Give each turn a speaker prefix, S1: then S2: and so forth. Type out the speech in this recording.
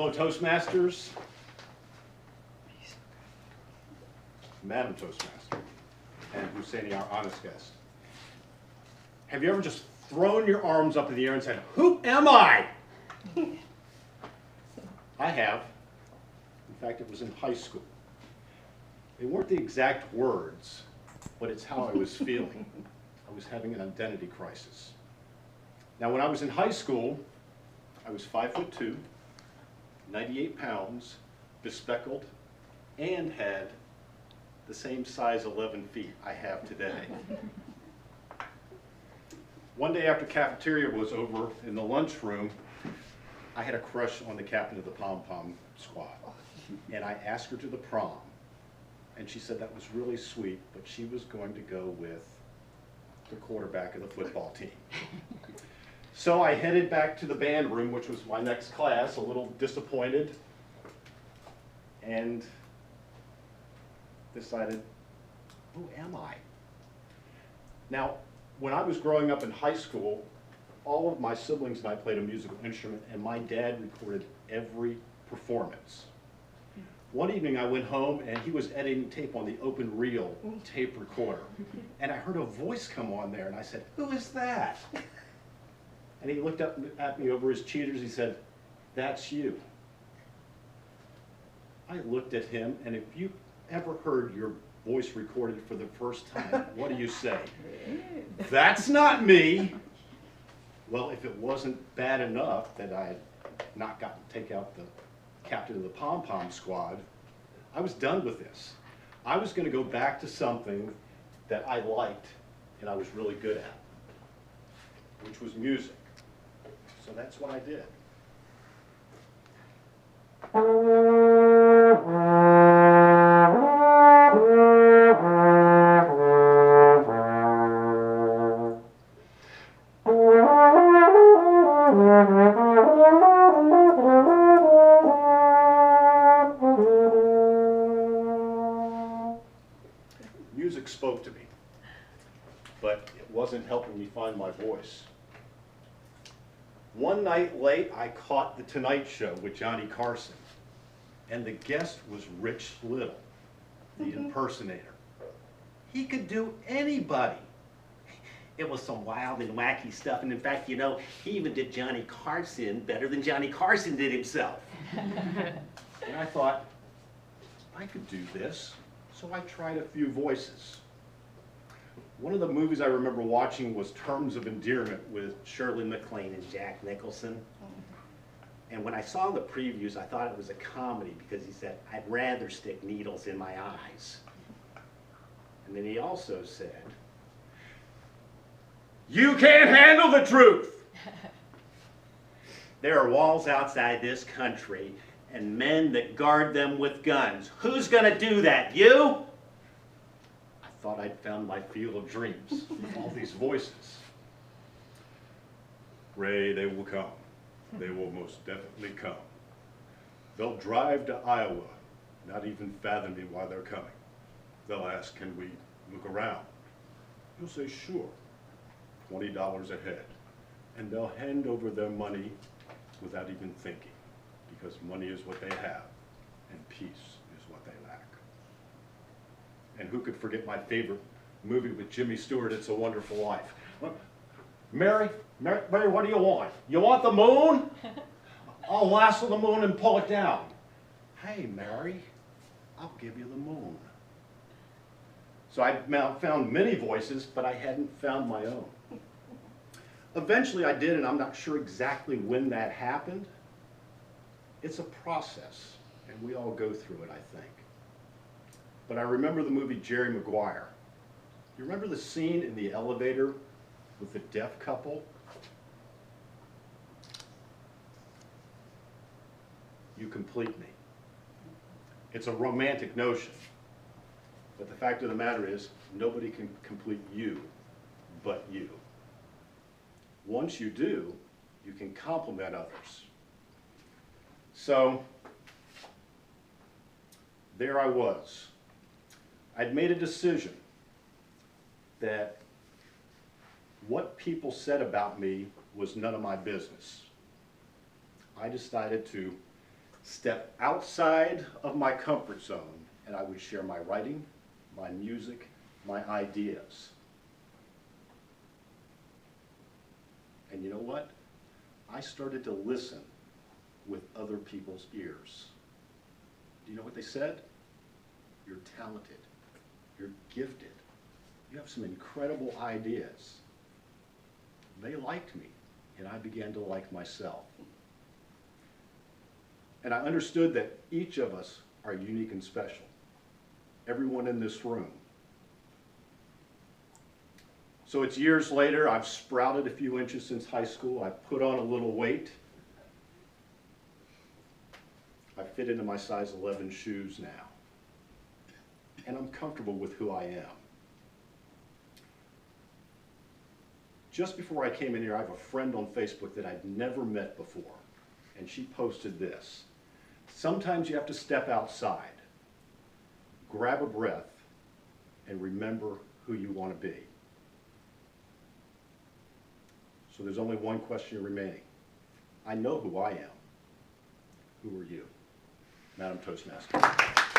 S1: fellow Toastmasters, Madam Toastmaster, and Husseini, our honest guest. Have you ever just thrown your arms up in the air and said, "Who am I?" I have. In fact, it was in high school. They weren't the exact words, but it's how I was feeling. I was having an identity crisis. Now, when I was in high school, I was 5'2", 98 pounds, bespectacled, and had the same size 11 feet I have today. One day after cafeteria was over in the lunchroom, I had a crush on the captain of the pom-pom squad. And I asked her to the prom. And she said that was really sweet, but she was going to go with the quarterback of the football team. So I headed back to the band room, which was my next class, a little disappointed, and decided, who am I? Now, when I was growing up in high school, all of my siblings and I played a musical instrument, and my dad recorded every performance. One evening I went home and he was editing tape on the open reel tape recorder. And I heard a voice come on there and I said, "Who is that?" And he looked up at me over his cheaters. He said, "That's you." I looked at him, and if you ever heard your voice recorded for the first time, what do you say? "That's not me." Well, if it wasn't bad enough that I had not gotten to take out the captain of the pom-pom squad, I was done with this. I was going to go back to something that I liked and I was really good at, which was music. So that's what I did. Music spoke to me, but it wasn't helping me find my voice. One night late, I caught The Tonight Show with Johnny Carson, and the guest was Rich Little, the impersonator. He could do anybody.
S2: It was some wild and wacky stuff, and in fact, you know, he even did Johnny Carson better than Johnny Carson did himself.
S1: And I thought, I could do this. So I tried a few voices. One of the movies I remember watching was Terms of Endearment with
S2: Shirley MacLaine and Jack Nicholson. And when I saw the previews, I thought it was a comedy because he said, "I'd rather stick needles in my eyes." And then he also said, "You can't handle the truth." There are walls outside this country and men that guard them with guns. Who's gonna do that, you?
S1: I thought I'd found my field of dreams with all these voices. "Ray, they will come. They will most definitely come. They'll drive to Iowa, not even fathom me why they're coming. They'll ask, 'Can we look around?' You'll say, 'Sure, $20 a head.' And they'll hand over their money without even thinking. Because money is what they have, and peace is what they lack." And who could forget my favorite movie with Jimmy Stewart, It's a Wonderful Life? Well, Mary, what do you want? You want the moon? I'll lasso the moon and pull it down. Hey, Mary, I'll give you the moon. So I found many voices, but I hadn't found my own. Eventually I did, and I'm not sure exactly when that happened. It's a process, and we all go through it, I think. But I remember the movie Jerry Maguire. You remember the scene in the elevator with the deaf couple? You complete me. It's a romantic notion, but the fact of the matter is, nobody can complete you but you. Once you do, you can compliment others. So, there I was. I'd made a decision that what people said about me was none of my business. I decided to step outside of my comfort zone, and I would share my writing, my music, my ideas. And you know what? I started to listen with other people's ears. Do you know what they said? You're talented. You're gifted. You have some incredible ideas. They liked me, and I began to like myself. And I understood that each of us are unique and special. Everyone in this room. So it's years later, I've sprouted a few inches since high school, I've put on a little weight. I fit into my size 11 shoes now. And I'm comfortable with who I am. Just before I came in here, I have a friend on Facebook that I'd never met before, and she posted this. Sometimes you have to step outside, grab a breath, and remember who you want to be. So there's only one question remaining. I know who I am. Who are you? Madam Toastmaster.